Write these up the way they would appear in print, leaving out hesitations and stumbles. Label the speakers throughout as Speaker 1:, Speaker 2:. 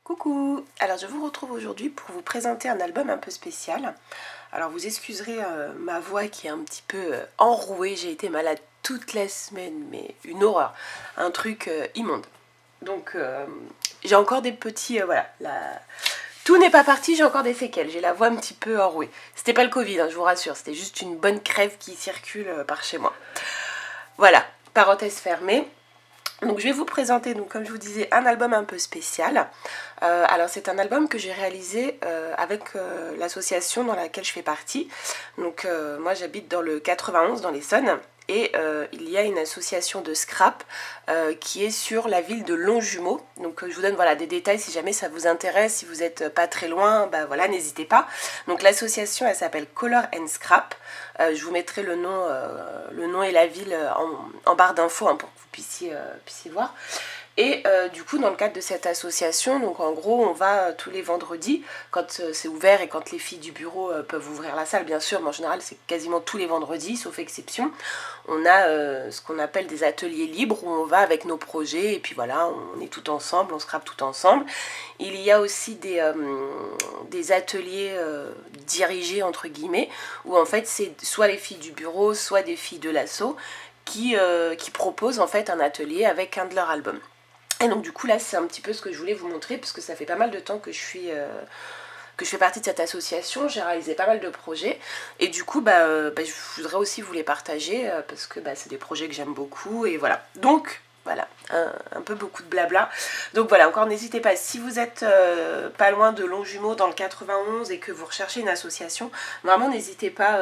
Speaker 1: Coucou! Alors je vous retrouve aujourd'hui pour vous présenter un album un peu spécial. Alors vous excuserez ma voix qui est un petit peu enrouée, j'ai été malade toute la semaine, mais une horreur, un truc immonde. Donc j'ai encore des petits, tout n'est pas parti, j'ai encore des séquelles, j'ai la voix un petit peu enrouée. C'était pas le Covid, hein, je vous rassure, c'était juste une bonne crève qui circule par chez moi. Voilà, parenthèse fermée. Donc je vais vous présenter, donc, comme je vous disais, un album un peu spécial. Alors c'est un album que j'ai réalisé avec l'association dans laquelle je fais partie. Donc moi j'habite dans le 91, dans l'Essonne. Et il y a une association de scrap qui est sur la ville de Longjumeau. Donc je vous donne voilà, des détails si jamais ça vous intéresse, si vous n'êtes pas très loin, bah voilà, n'hésitez pas. Donc l'association elle s'appelle Color and Scrap. Je vous mettrai le nom et la ville en barre d'infos hein, pour que vous puissiez voir. Et du coup, dans le cadre de cette association, donc en gros, on va tous les vendredis, quand c'est ouvert et quand les filles du bureau peuvent ouvrir la salle, bien sûr, mais en général, c'est quasiment tous les vendredis, sauf exception. On a ce qu'on appelle des ateliers libres où on va avec nos projets et puis voilà, on est tout ensemble, on scrape tout ensemble. Il y a aussi des ateliers dirigés, entre guillemets, où en fait, c'est soit les filles du bureau, soit des filles de l'asso qui proposent en fait un atelier avec un de leurs albums. Et donc du coup là c'est un petit peu ce que je voulais vous montrer parce que ça fait pas mal de temps que je fais partie de cette association, j'ai réalisé pas mal de projets et du coup je voudrais aussi vous les partager parce que c'est des projets que j'aime beaucoup et voilà. Donc voilà, un peu beaucoup de blabla. Donc voilà, encore n'hésitez pas, si vous êtes pas loin de Longjumeau dans le 91 et que vous recherchez une association, vraiment n'hésitez pas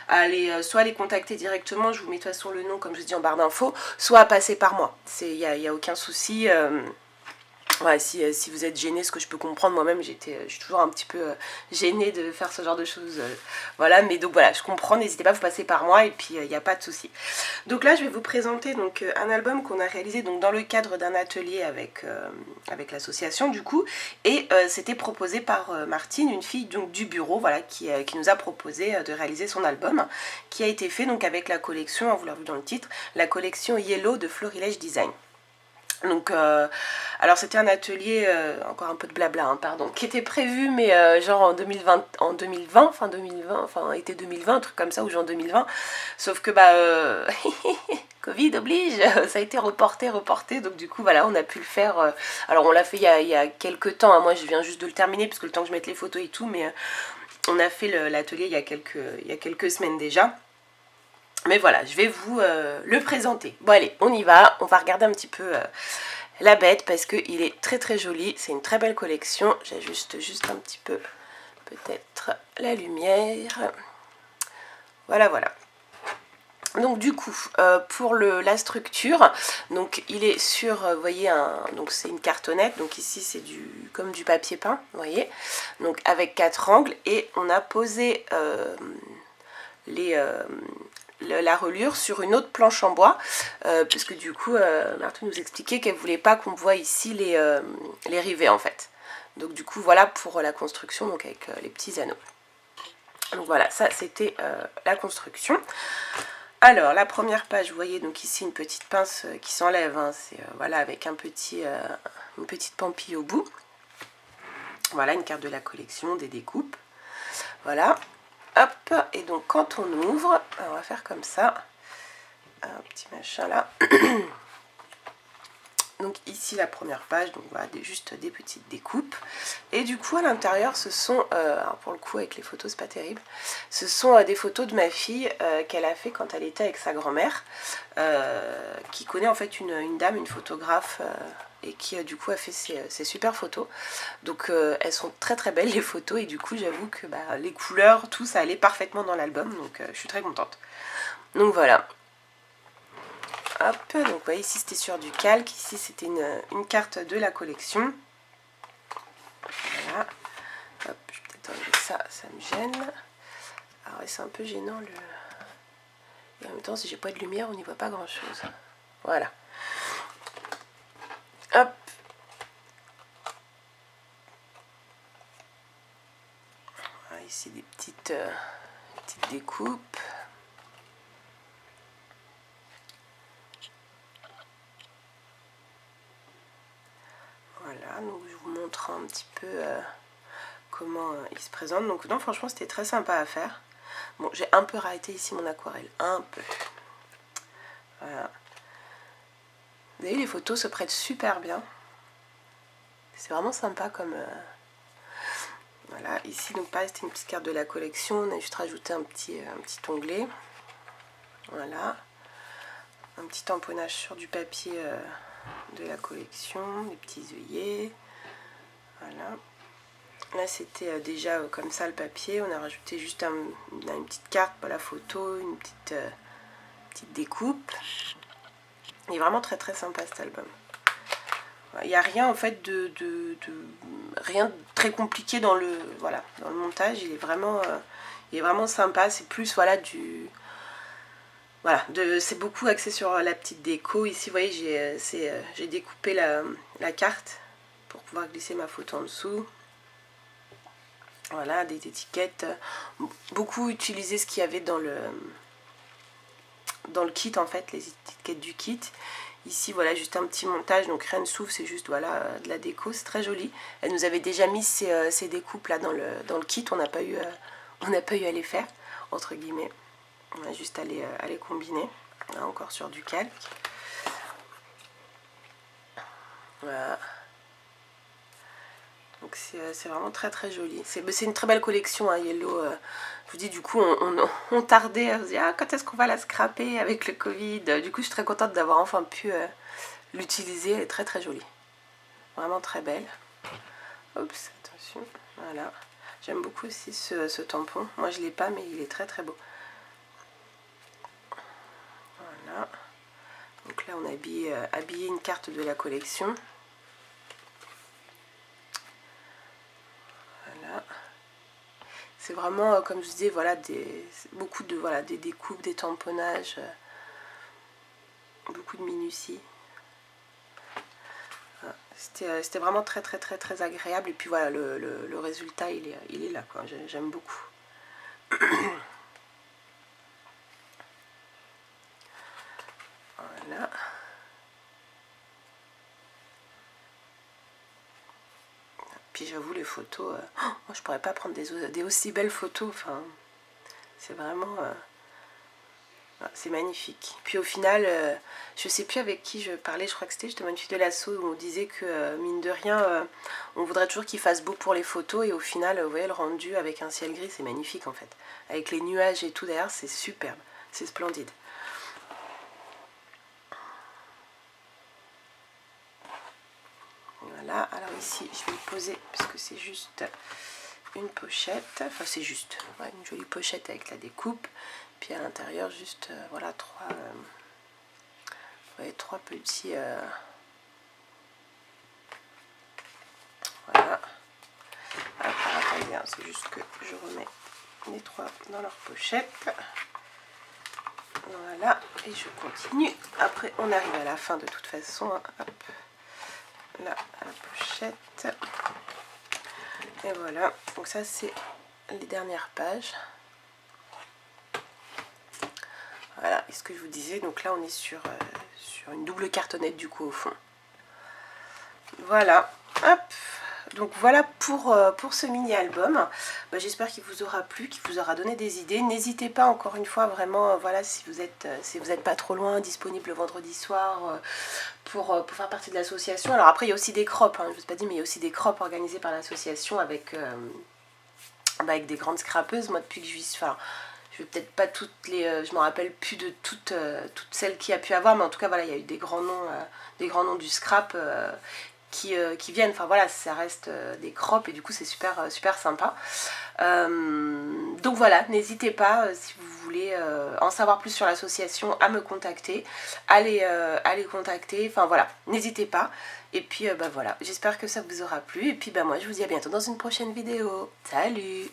Speaker 1: à aller soit les contacter directement, je vous mets de toute façon le nom comme je dis en barre d'infos, soit à passer par moi. Il n'y a aucun souci. Ouais, si vous êtes gêné, ce que je peux comprendre, moi-même je suis toujours un petit peu gênée de faire ce genre de choses, voilà, mais donc voilà, je comprends, n'hésitez pas, vous passez par moi et puis il n'y a pas de souci. Donc là je vais vous présenter donc, un album qu'on a réalisé donc, dans le cadre d'un atelier avec l'association du coup, et c'était proposé par Martine, une fille donc, du bureau, voilà, qui nous a proposé de réaliser son album, qui a été fait donc avec la collection, vous l'avez vu dans le titre, la collection Yellow de Florilège Design. Donc, alors c'était un atelier, encore un peu de blabla, hein, pardon, qui était prévu, mais genre en 2020, enfin été 2020, un truc comme ça, ou genre 2020, sauf que Covid oblige, ça a été reporté, donc du coup voilà, on a pu le faire, alors on l'a fait il y a quelques temps, hein, moi je viens juste de le terminer, parce que le temps que je mette les photos et tout, mais on a fait l'atelier il y a quelques semaines déjà. Mais voilà, je vais vous le présenter. Bon allez, on y va, on va regarder un petit peu la bête parce qu'il est très très joli. C'est une très belle collection. J'ajuste juste un petit peu peut-être la lumière. Voilà, voilà. Donc du coup, pour la structure, donc il est sur, vous voyez, donc c'est une cartonnette, donc ici c'est comme du papier peint, vous voyez, donc avec 4 angles, et on a posé la reliure sur une autre planche en bois, parce que du coup, Marthe nous expliquait qu'elle voulait pas qu'on voit ici les rivets en fait. Donc du coup, voilà pour la construction, donc avec les petits anneaux. Donc voilà, ça c'était la construction. Alors, la première page, vous voyez donc ici une petite pince qui s'enlève, hein, c'est voilà, avec une petite pampille au bout. Voilà, une carte de la collection, des découpes. Voilà. Hop, et donc quand on ouvre, on va faire comme ça, un petit machin là. Donc ici la première page, donc voilà, juste des petites découpes. Et du coup à l'intérieur ce sont, alors pour le coup avec les photos c'est pas terrible, ce sont des photos de ma fille qu'elle a fait quand elle était avec sa grand-mère, qui connaît en fait une dame, une photographe, et qui du coup a fait ces super photos. Donc elles sont très très belles les photos, et du coup j'avoue que les couleurs, tout ça allait parfaitement dans l'album, donc je suis très contente. Donc voilà. Hop, donc vous voyez ici c'était sur du calque, ici c'était une carte de la collection. Voilà. Hop, je vais peut-être enlever ça, ça me gêne. Alors c'est un peu gênant et en même temps si j'ai pas de lumière on n'y voit pas grand chose. Voilà. Hop. Voilà, ici des petites découpes. Voilà. Voilà, donc je vous montre un petit peu comment il se présente. Donc non, franchement c'était très sympa à faire. Bon, j'ai un peu raté ici mon aquarelle, un peu. Voilà. Vous voyez, les photos se prêtent super bien. C'est vraiment sympa comme... Voilà, ici donc pareil, c'était une petite carte de la collection. On a juste rajouté un petit onglet. Voilà. Un petit tamponnage sur du papier de la collection, des petits œillets. Voilà. Là c'était déjà comme ça le papier. On a rajouté juste une petite carte pour la photo, une petite découpe. Il est vraiment très très sympa cet album. Il n'y a rien en fait rien de très compliqué dans le montage. Il est vraiment sympa. C'est plus voilà c'est beaucoup axé sur la petite déco. Ici vous voyez j'ai découpé la carte pour pouvoir glisser ma photo en dessous. Voilà, des étiquettes. Beaucoup utilisé ce qu'il y avait dans le kit en fait, les étiquettes du kit. Ici voilà, juste un petit montage, donc rien ne s'ouvre, c'est juste voilà de la déco, c'est très joli. Elle nous avait déjà mis ces découpes là dans le kit, on n'a pas eu à les faire, entre guillemets. On a juste à les combiner. Là, encore sur du calque. Voilà. Donc c'est vraiment très très joli. C'est une très belle collection, hein, Yellow. Je vous dis, du coup, on tardait à se dire, ah, quand est-ce qu'on va la scraper avec le Covid. Du coup, je suis très contente d'avoir enfin pu l'utiliser. Elle est très très jolie. Vraiment très belle. Oups, attention. Voilà. J'aime beaucoup aussi ce tampon. Moi, je ne l'ai pas, mais il est très très beau. Voilà. Donc là, on a habillé une carte de la collection. Voilà. C'est vraiment, comme je disais, voilà, beaucoup de des découpes, des tamponnages, beaucoup de minutie. Voilà. C'était vraiment très très très très agréable. Et puis voilà, le résultat, il est là, quoi. J'aime beaucoup. Voilà. Puis j'avoue, les photos, moi je pourrais pas prendre des aussi belles photos. Enfin, c'est vraiment, c'est magnifique. Puis au final, je sais plus avec qui je parlais, je crois que c'était justement une fille de l'asso où on disait que mine de rien, on voudrait toujours qu'il fasse beau pour les photos et au final, vous voyez le rendu avec un ciel gris, c'est magnifique en fait. Avec les nuages et tout derrière, c'est superbe, c'est splendide. Voilà, alors ici je vais le poser parce que c'est juste une pochette, enfin c'est juste une jolie pochette avec la découpe, puis à l'intérieur juste voilà trois petits voilà. Alors attendez, c'est juste que je remets les trois dans leur pochette. Voilà, et je continue. Après on arrive à la fin de toute façon, hein. Hop. Là, la pochette. Et voilà, donc ça c'est les dernières pages. Voilà, et ce que je vous disais, donc là on est sur une double cartonnette du coup au fond. Voilà, hop. Donc voilà pour ce mini-album. J'espère qu'il vous aura plu, qu'il vous aura donné des idées. N'hésitez pas, encore une fois, vraiment, voilà, si vous êtes pas trop loin, disponible le vendredi soir pour faire partie de l'association. Alors après, il y a aussi des crops, hein, je ne vous ai pas dit, mais il y a aussi des crops organisés par l'association avec des grandes scrapeuses. Moi, depuis que je suis... Enfin, je vais peut-être pas toutes les... je me rappelle plus de toutes celles qu'il y a pu avoir, mais en tout cas, voilà, il y a eu des grands noms du scrap qui viennent, enfin voilà, ça reste des crops et du coup c'est super sympa. Donc voilà, n'hésitez pas si vous voulez en savoir plus sur l'association à me contacter, à les contacter, enfin voilà, n'hésitez pas. Et puis voilà, j'espère que ça vous aura plu et puis moi je vous dis à bientôt dans une prochaine vidéo. Salut!